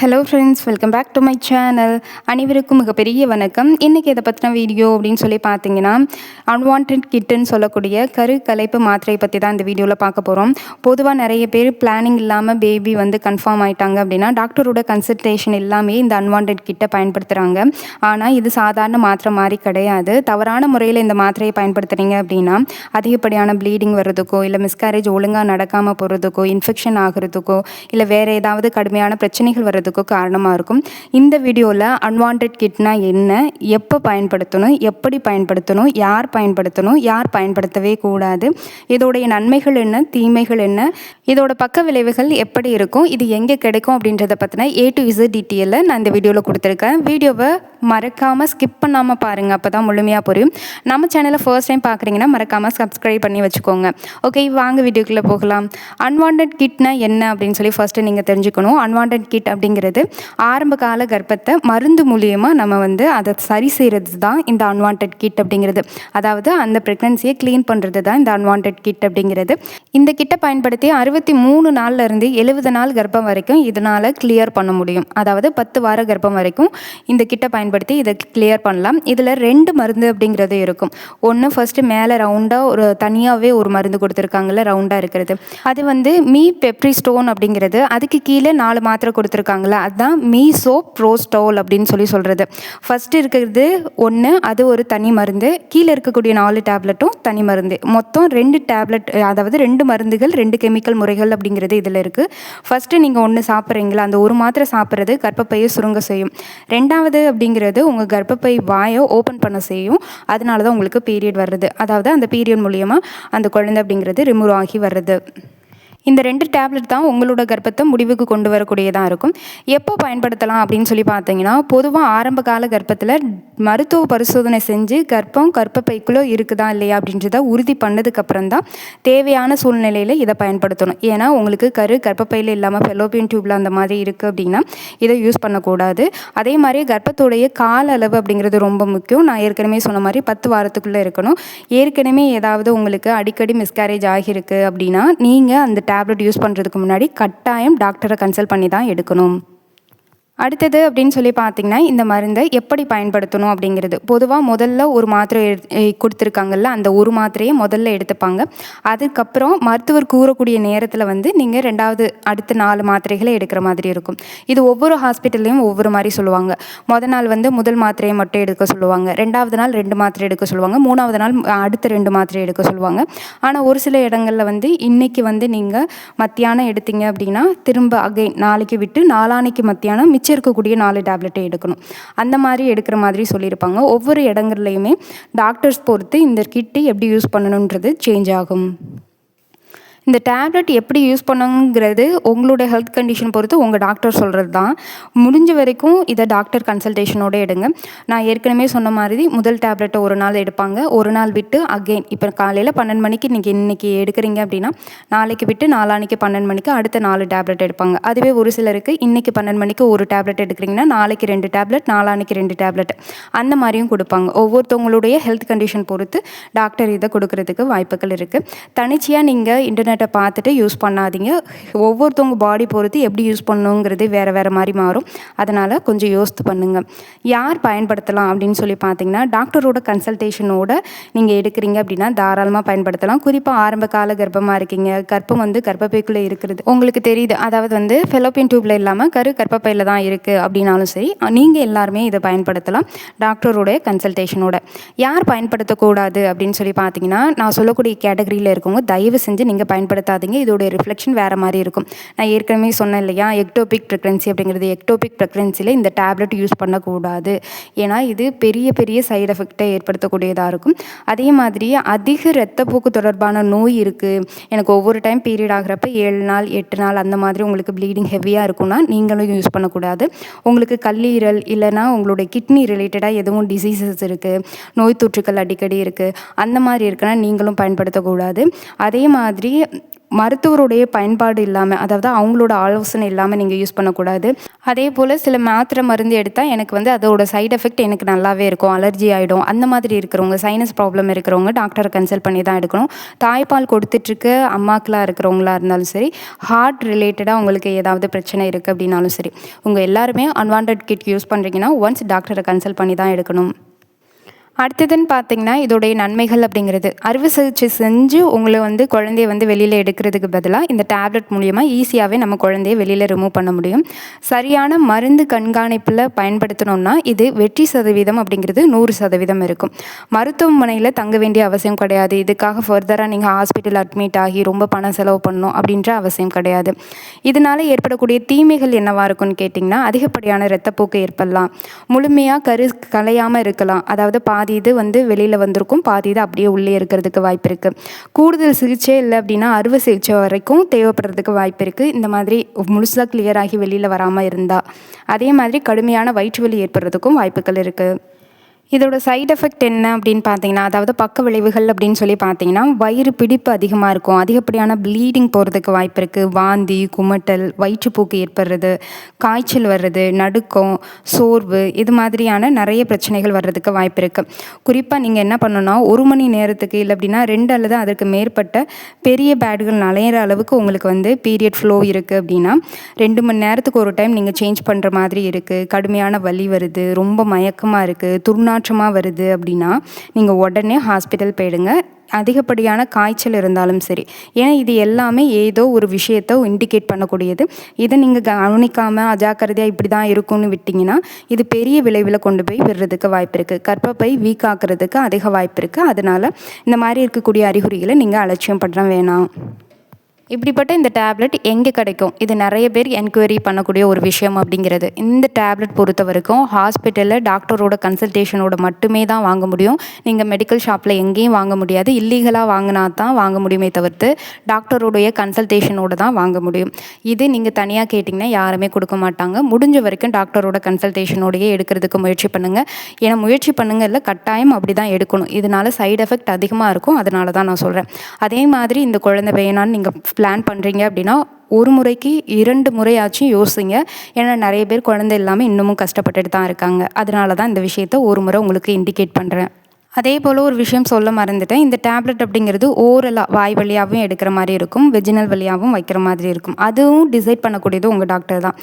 Hello friends, welcome back to my channel. அனைவருக்கும் மிகப்பெரிய வணக்கம். இன்றைக்கி இதை பற்றின வீடியோ அப்படின்னு சொல்லி பார்த்தீங்கன்னா, அன்வான்ட் கிட்டுன்னு சொல்லக்கூடிய கலைப்பு மாத்திரை பற்றி தான் இந்த வீடியோவில் பார்க்க போகிறோம். பொதுவாக நிறைய பேர் பிளானிங் இல்லாமல் பேபி கன்ஃபார்ம் ஆகிட்டாங்க அப்படின்னா டாக்டரோட கன்சல்டேஷன் எல்லாமே இந்த அன்வான்ட் கிட்டை பயன்படுத்துகிறாங்க. ஆனால் இது சாதாரண மாத்திரை மாதிரி கிடையாது. தவறான முறையில் இந்த மாத்திரையை பயன்படுத்துகிறீங்க அப்படின்னா அதிகப்படியான ப்ளீடிங் வர்றதுக்கோ, இல்லை மிஸ்கேரேஜ் ஒழுங்காக நடக்காமல் போகிறதுக்கோ, இன்ஃபெக்ஷன் ஆகிறதுக்கோ, இல்லை வேறு ஏதாவது கடுமையான பிரச்சனைகள் வர்றதுக்கோ காரணமாக இருக்கும். இந்த வீடியோவில் அன்வான்ட் கிட்னா என்ன, எப்போ பயன்படுத்தணும், எப்படி பயன்படுத்தணும், யார் பயன்படுத்தணும், யார் பயன்படுத்தவே கூடாது, இதோடைய நன்மைகள் என்ன, தீமைகள் என்ன, இதோட பக்க விளைவுகள் எப்படி இருக்கும், இது எங்கே கிடைக்கும் அப்படின்றத பற்றின A to Z டீட்டெயிலை நான் இந்த வீடியோவில் கொடுத்துருக்கேன். வீடியோவை மறக்காமல் ஸ்கிப் பண்ணாமல் பாருங்கள், அப்போ தான் முழுமையாக புரியும். நம்ம சேனலை ஃபர்ஸ்ட் டைம் பார்க்குறீங்கன்னா மறக்காமல் சப்ஸ்கிரைப் பண்ணி வச்சுக்கோங்க. ஓகே, வாங்க வீடியோக்குள்ளே போகலாம். அன்வான்ட் கிட்னா என்ன அப்படின்னு சொல்லி ஃபர்ஸ்ட்டு நீங்கள் தெரிஞ்சுக்கணும். அன்வான்ட் கிட் அப்படிங்கிறது ஆரம்ப கால கர்ப்பத்தை மருந்து மூலியமாக நம்ம அதை சரி செய்கிறது தான் இந்த அன்வான்ட் கிட் அப்படிங்கிறது. அதாவது அந்த ப்ரெக்னன்சியை க்ளீன் பண்ணுறது தான் இந்த அன்வான்ட் கிட் அப்படிங்கிறது. இந்த கிட்டை பயன்படுத்தி 63 நாள்லேருந்து 70 நாள் கர்ப்பம் வரைக்கும் இதனால் கிளியர் பண்ண முடியும். அதாவது 10 வார கர்ப்பம் வரைக்கும் இந்த கிட்டை பயன்படுத்தி இதை கிளியர் பண்ணலாம். இதில் 2 மருந்து அப்படிங்கிறது இருக்கும். ஒன்று ஃபஸ்ட்டு மேலே ரவுண்டாக ஒரு தனியாகவே ஒரு மருந்து கொடுத்துருக்காங்கல்ல, ரவுண்டாக இருக்கிறது, அது மீபெப்ரிஸ்டோன் அப்படிங்கிறது. அதுக்கு கீழே 4 மாத்திரை கொடுத்துருக்காங்களா, அதுதான் மீசோப்ரோஸ்டோல் அப்படின்னு சொல்கிறது. ஃபஸ்ட்டு இருக்கிறது ஒன்று, அது ஒரு தனி மருந்து. கீழே இருக்கக்கூடிய 4 டேப்லெட்டும் தனி மருந்து. மொத்தம் 2 டேப்லெட், அதாவது 2 மருந்துகள், 2 கெமிக்கல் முறைகள் அப்படிங்கிறது இதில் இருக்குது. ஃபஸ்ட்டு நீங்கள் ஒன்று சாப்பிட்றீங்களா, அந்த ஒரு மாத்திரை சாப்பிட்றது கர்ப்பப்பையை சுருங்க செய்யும். 2வது அப்படிங்கிறது உங்கள் கர்ப்பப்பை வாயை ஓப்பன் பண்ண செய்யும். அதனால தான் உங்களுக்கு பீரியட் வர்றது. அதாவது அந்த பீரியட் மூலியமாக அந்த குழந்தை அப்படிங்கிறது ரிமூவ் ஆகி வர்றது. இந்த 2 டேப்லெட் தான் உங்களோட கர்ப்பத்தை முடிவுக்கு கொண்டு வரக்கூடியதாக இருக்கும். எப்போ பயன்படுத்தலாம் அப்படின்னு சொல்லி பார்த்தீங்கன்னா, பொதுவாக ஆரம்ப கால கர்ப்பத்தில் மருத்துவ பரிசோதனை செஞ்சு கர்ப்பப்பைக்குள்ளே இருக்குதா இல்லையா அப்படின்றத உறுதி பண்ணதுக்கப்புறம் தான் தேவையான சூழ்நிலையில் இதை பயன்படுத்தணும். ஏன்னா உங்களுக்கு கர்ப்பப்பையில் இல்லாமல் ஃபெலோப்பியன் டியூப்பில் அந்த மாதிரி இருக்குது அப்படின்னா இதை யூஸ் பண்ணக்கூடாது. அதே மாதிரி கர்ப்பத்துடைய கால அளவு அப்படிங்கிறது ரொம்ப முக்கியம். நான் ஏற்கனவே சொன்ன மாதிரி 10 வாரத்துக்குள்ளே இருக்கணும். ஏற்கனவே ஏதாவது உங்களுக்கு அடிக்கடி மிஸ்கேரேஜ் ஆகியிருக்கு அப்படின்னா நீங்கள் அந்த டேப்லெட் யூஸ் பண்ணுறதுக்கு முன்னாடி கட்டாயம் டாக்டரை கன்சல்ட் பண்ணி தான் எடுக்கணும். அடுத்தது அப்படின்னு சொல்லி பார்த்தீங்கன்னா, இந்த மருந்தை எப்படி பயன்படுத்தணும் அப்படிங்கிறது. பொதுவாக முதல்ல ஒரு மாத்திரை கொடுத்துருக்காங்கல்ல, அந்த ஒரு மாத்திரையை முதல்ல எடுத்துப்பாங்க. அதுக்கப்புறம் மருத்துவர் கூறக்கூடிய நேரத்தில் நீங்கள் 2வது அடுத்த 4 மாத்திரைகளை எடுக்கிற மாதிரி இருக்கும். இது ஒவ்வொரு ஹாஸ்பிட்டல்லையும் ஒவ்வொரு மாதிரி சொல்லுவாங்க. நாள் முதல் மாத்திரையை மட்டும் எடுக்க சொல்லுவாங்க. 2வது நாள் 2 மாத்திரை எடுக்க சொல்லுவாங்க. 3வது நாள் அடுத்த 2 மாத்திரை எடுக்க சொல்லுவாங்க. ஆனால் ஒரு சில இடங்களில் இன்றைக்கி நீங்கள் மத்தியானம் எடுத்தீங்க அப்படின்னா திரும்ப அகைன் நாளைக்கு விட்டு நாளானைக்கு மத்தியானம் மிச்சம் இருக்கக்கூடிய 4 டேப்லெட்டை எடுக்கணும். அந்த மாதிரி எடுக்கிற மாதிரி சொல்லியிருப்பாங்க. ஒவ்வொரு இடங்கள்லையுமே டாக்டர்ஸ் பொறுத்து இந்த கிட்டு எப்படி யூஸ் பண்ணணுன்றது சேஞ்ச் ஆகும். இந்த டேப்லெட் எப்படி யூஸ் பண்ணுங்கிறது உங்களோட ஹெல்த் கண்டிஷன் பொறுத்து உங்கள் டாக்டர் சொல்கிறது தான். முடிஞ்ச வரைக்கும் இதை டாக்டர் கன்சல்டேஷனோடு எடுங்க. நான் ஏற்கனவே சொன்ன மாதிரி முதல் டேப்லெட்டை ஒரு நாள் எடுப்பாங்க. ஒரு நாள் விட்டு அகெயின் இப்போ காலையில் 12 மணிக்கு நீங்கள் இன்றைக்கி எடுக்கிறீங்க அப்படின்னா நாளைக்கு விட்டு நாளானைக்கு 12 மணிக்கு அடுத்த 4 டேப்லெட் எடுப்பாங்க. அதுவே ஒரு சிலருக்கு இன்றைக்கி 12 மணிக்கு ஒரு டேப்லெட் எடுக்கிறீங்கன்னா நாளைக்கு 2 டேப்லெட், நாளானைக்கு 2 டேப்லெட், அந்த மாதிரியும் கொடுப்பாங்க. ஒவ்வொருத்தவங்களுடைய ஹெல்த் கண்டிஷன் பொறுத்து டாக்டர் இதை கொடுக்கறதுக்கு வாய்ப்புகள் இருக்குது. தனிச்சையாக நீங்கள் இன்டர்நெட்டை பார்த்துட்டு யூஸ் பண்ணாதீங்க. ஒவ்வொருத்தவங்க பாடி பொறுத்து எப்படி யூஸ் பண்ணணுங்கிறது வேறு மாதிரி மாறும். அதனால் கொஞ்சம் யோசித்து பண்ணுங்கள். யார் பயன்படுத்தலாம் அப்படின்னு சொல்லி பார்த்தீங்கன்னா, டாக்டரோட கன்சல்டேஷனோட நீங்கள் எடுக்கிறீங்க அப்படின்னா தாராளமாக பயன்படுத்தலாம். குறிப்பாக ஆரம்ப கால கர்ப்பமாக இருக்கீங்க, கர்ப்பம் கர்ப்பப்பைக்குள்ளே இருக்கிறது உங்களுக்கு தெரியுது, அதாவது ஃபெலோப்பியன் டியூப்பில் இல்லாமல் கர்ப்பப்பையில் தான் இருக்குது அப்படின்னாலும் சரி, நீங்கள் எல்லாருமே இதை பயன்படுத்தலாம் டாக்டரோடைய கன்சல்டேஷனோட. யார் பயன்படுத்தக்கூடாது அப்படின்னு சொல்லி பார்த்தீங்கன்னா, நான் சொல்லக்கூடிய கேட்டகரியில் இருக்கவங்க தயவு செஞ்சு நீங்கள் பயன்படுத்தாதீங்க. இதோடைய ரிஃப்ளெக்ஷன் வேறு மாதிரி இருக்கும். நான் ஏற்கனவே சொன்னேன் இல்லையா, எக்டோபிக் ப்ரெக்னன்சி அப்படிங்கிறது. எக்டோபிக் ப்ரெக்னன்சியில் இந்த டேப்லெட் யூஸ் பண்ணக்கூடாது. ஏன்னா இது பெரிய சைடு எஃபெக்டை ஏற்படுத்தக்கூடியதாக இருக்கும். அதே மாதிரி அதிக இரத்தப்போக்கு தொடர்பான நோய் இருக்குது, எனக்கு ஒவ்வொரு டைம் பீரியட் ஆகிறப்ப 7 நாள் 8 நாள் அந்த மாதிரி உங்களுக்கு ப்ளீடிங் ஹெவியாக இருக்கும்னா நீங்களும் யூஸ் பண்ணக்கூடாது. உங்களுக்கு கல்லீரல் இல்லைனா உங்களுடைய கிட்னி ரிலேட்டடாக எதுவும் டிசீசஸ் இருக்குது, நோய் தொற்றுக்கள் அடிக்கடி இருக்குது, அந்த மாதிரி இருக்குன்னா நீங்களும் பயன்படுத்தக்கூடாது. அதே மாதிரி மருத்துவருடைய பயன்பாடு இல்லாமல், அதாவது அவங்களோட ஆலோசனை இல்லாமல் நீங்கள் யூஸ் பண்ணக்கூடாது. அதே போல் சில மாத்திரை மருந்து எடுத்தால் எனக்கு வந்து அதோட சைட் எஃபெக்ட் எனக்கு நல்லாவே இருக்கும், அலர்ஜி ஆகிடும். அந்த மாதிரி இருக்கிறவங்க, சைனஸ் ப்ராப்ளம் இருக்கிறவங்க டாக்டரை கன்சல்ட் பண்ணி தான் எடுக்கணும். தாய்ப்பால் கொடுத்துட்ருக்க அம்மாக்களாக இருக்கிறவங்களா இருந்தாலும் சரி, ஹார்ட் ரிலேட்டடாக உங்களுக்கு ஏதாவது பிரச்சனை இருக்குது அப்படின்னாலும் சரி, உங்கள் எல்லாருமே அன்வான்ட் கிட் யூஸ் பண்ணுறீங்கன்னா ஒன்ஸ் டாக்டரை கன்சல்ட் பண்ணி தான் எடுக்கணும். அடுத்ததுன்னு பார்த்தீங்கன்னா, இதோடைய நன்மைகள் அப்படிங்கிறது, அறுவை சிகிச்சை செஞ்சு உங்களை வந்து குழந்தைய வந்து வெளியில் எடுக்கிறதுக்கு பதிலாக இந்த டேப்லெட் மூலிமா ஈஸியாகவே நம்ம குழந்தைய வெளியில் ரிமூவ் பண்ண முடியும். சரியான மருந்து கண்காணிப்பில் பயன்படுத்தணும்னா இது வெற்றி சதவீதம் அப்படிங்கிறது 100% இருக்கும். மருத்துவமனையில் தங்க வேண்டிய அவசியம் கிடையாது. இதுக்காக ஃபர்தராக நீங்கள் ஹாஸ்பிட்டல் அட்மிட் ஆகி ரொம்ப பணம் செலவு பண்ணணும் அப்படின்ற அவசியம் கிடையாது. இதனால் ஏற்படக்கூடிய தீமைகள் என்னவாக இருக்கும்னு கேட்டிங்கன்னா, அதிகப்படியான இரத்தப்போக்கு ஏற்படலாம், முழுமையாக கரு கலையாமல் இருக்கலாம், அதாவது பாதி இது வந்து வெளியில் வந்திருக்கும், பாதி இது அப்படியே உள்ளே இருக்கிறதுக்கு வாய்ப்பு இருக்குது. கூடுதல் சிகிச்சை இல்லை அப்படின்னா அறுவை சிகிச்சை வரைக்கும் தேவைப்படுறதுக்கு வாய்ப்பு இருக்குது, இந்த மாதிரி முழுசாக கிளியர் ஆகி வெளியில் வராமல் இருந்தால். அதே மாதிரி கடுமையான வயிற்று வலி ஏற்படுறதுக்கும் வாய்ப்புகள் இருக்குது. இதோட சைட் எஃபெக்ட் என்ன அப்படின்னு பார்த்தீங்கன்னா, அதாவது பக்க விளைவுகள் அப்படின்னு சொல்லி பார்த்தீங்கன்னா, வயிறு பிடிப்பு அதிகமாக இருக்கும், அதிகப்படியான ப்ளீடிங் போகிறதுக்கு வாய்ப்பு இருக்குது, வாந்தி, குமட்டல், வயிற்றுப்போக்கு ஏற்படுறது, காய்ச்சல் வர்றது, நடுக்கம், சோர்வு, இது மாதிரியான நிறைய பிரச்சனைகள் வர்றதுக்கு வாய்ப்பு இருக்குது. குறிப்பாக நீங்கள் என்ன பண்ணணும்னா, 1 மணி நேரத்துக்கு இல்லை அப்படின்னா 2 அல்லது அதற்கு மேற்பட்ட பெரிய பேடுகள் நலையிற அளவுக்கு உங்களுக்கு வந்து பீரியட் ஃப்ளோ இருக்குது அப்படின்னா 2 மணி நேரத்துக்கு ஒரு டைம் நீங்கள் சேஞ்ச் பண்ணுற மாதிரி இருக்குது, கடுமையான வலி வருது, ரொம்ப மயக்கமாக இருக்குது, துர்நாற்றமாக வருது அப்படின்னா நீங்கள் உடனே ஹாஸ்பிட்டல் போயிடுங்க. அதிகப்படியான காய்ச்சல் இருந்தாலும் சரி, ஏன்னா இது எல்லாமே ஏதோ ஒரு விஷயத்தை இண்டிகேட் பண்ணக்கூடியது. இதை நீங்கள் கவனிக்காமல் அஜாக்கிரதையாக இப்படி தான் இருக்கும்னு விட்டிங்கன்னா இது பெரிய விளைவில் கொண்டு போய் விடுறதுக்கு வாய்ப்பு இருக்குது. கர்ப்பப்பை வீக் ஆக்குறதுக்கு அதிக வாய்ப்பு இருக்குது. அதனால் இந்த மாதிரி இருக்கக்கூடிய அறிகுறிகளை நீங்கள் அலட்சியம் பண்ண வேணாம். இப்படிப்பட்ட இந்த டேப்லெட் எங்கே கிடைக்கும், இது நிறைய பேர் என்கொயரி பண்ணக்கூடிய ஒரு விஷயம் அப்படிங்கிறது. இந்த டேப்லெட் பொறுத்த வரைக்கும் ஹாஸ்பிட்டலில் டாக்டரோட கன்சல்டேஷனோட மட்டுமே தான் வாங்க முடியும். நீங்கள் மெடிக்கல் ஷாப்பில் எங்கேயும் வாங்க முடியாது. இல்லீகலாக வாங்கினா தான் வாங்க முடியுமே தவிர்த்து டாக்டரோடைய கன்சல்டேஷனோட தான் வாங்க முடியும். இது நீங்கள் தனியாக கேட்டிங்கன்னா யாருமே கொடுக்க மாட்டாங்க. முடிஞ்ச வரைக்கும் டாக்டரோட கன்சல்டேஷனோடையே எடுக்கிறதுக்கு முயற்சி பண்ணுங்கள். ஏன்னா முயற்சி பண்ணுங்க இல்லை, கட்டாயம் அப்படி தான் எடுக்கணும். இதனால் சைடு எஃபெக்ட் அதிகமாக இருக்கும், அதனால தான் நான் சொல்கிறேன். அதே மாதிரி இந்த குழந்தை வேணான்னு நீங்கள் பிளான் பண்ணுறீங்க அப்படின்னா 1 முறைக்கு 2 முறையாச்சும் யோசிங்க. ஏன்னா நிறைய பேர் குழந்தை இல்லாமல் இன்னமும் கஷ்டப்பட்டுட்டு தான் இருக்காங்க. அதனால தான் இந்த விஷயத்தை 1 முறை உங்களுக்கு இண்டிகேட் பண்ணுறேன். அதே போல் ஒரு விஷயம் சொல்ல மறந்துட்டேன். இந்த டேப்லெட் அப்படிங்கிறது ஓரலாக வாய் வழியாகவும் எடுக்கிற மாதிரி இருக்கும், வெஜினல் வழியாகவும் வைக்கிற மாதிரி இருக்கும். அதுவும் டிசைட் பண்ணக்கூடியது உங்கள் டாக்டர் தான்.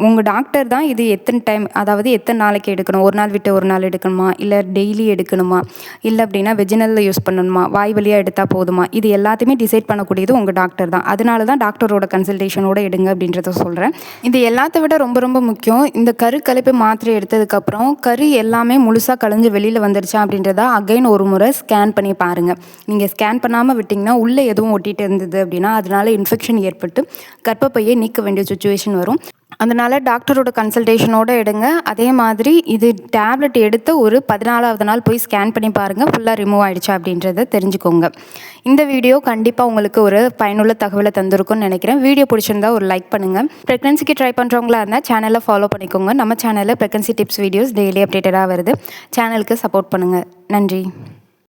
உங்கள் டாக்டர் தான் இது எத்தனை டைம், அதாவது எத்தனை நாளைக்கு எடுக்கணும், 1 நாள் விட்டு 1 நாள் எடுக்கணுமா, இல்லை டெய்லி எடுக்கணுமா, இல்லை அப்படின்னா வெஜினலில் யூஸ் பண்ணணுமா, வாய் வழியாக எடுத்தால் போதுமா, இது எல்லாத்தையுமே டிசைட் பண்ணக்கூடியது உங்கள் டாக்டர் தான். அதனால தான் டாக்டரோட கன்சல்டேஷனோடு எடுங்க அப்படின்றத சொல்கிறேன். இது எல்லாத்த விட ரொம்ப ரொம்ப முக்கியம். இந்த கருக்கலைப்பு மாத்திரை எடுத்ததுக்கப்புறம் கரு எல்லாமே முழுசாக கலைஞ்சு வெளியில் வந்துருச்சா அப்படின்றத அகைன் 1 முறை ஸ்கேன் பண்ணி பாருங்கள். நீங்கள் ஸ்கேன் பண்ணாமல் விட்டிங்கன்னா உள்ளே எதுவும் ஒட்டிகிட்டு இருந்தது அப்படின்னா அதனால இன்ஃபெக்ஷன் ஏற்பட்டு கர்ப்பப்பையை நீக்க வேண்டிய சுச்சுவேஷன் வரும். அதனால் டாக்டரோட கன்சல்டேஷனோடு எடுங்க. அதே மாதிரி இது டேப்லெட் எடுத்த ஒரு 14வது நாள் போய் ஸ்கேன் பண்ணி பாருங்கள், ஃபுல்லாக ரிமூவ் ஆகிடுச்சா அப்படின்றத தெரிஞ்சுக்கோங்க. இந்த வீடியோ கண்டிப்பாக உங்களுக்கு ஒரு பயனுள்ள தகவலை தந்திருக்கும்னு நினைக்கிறேன். வீடியோ பிடிச்சிருந்தா ஒரு லைக் பண்ணுங்கள். ப்ரெக்னன்சிக்கு ட்ரை பண்ணுறவங்களா இருந்தால் சேனலை ஃபாலோ பண்ணிக்கோங்க. நம்ம சேனலில் ப்ரெக்னன்சி டிப்ஸ் வீடியோஸ் டெய்லி அப்டேட்டடாக வருது. சேனலுக்கு சப்போர்ட் பண்ணுங்கள். நன்றி.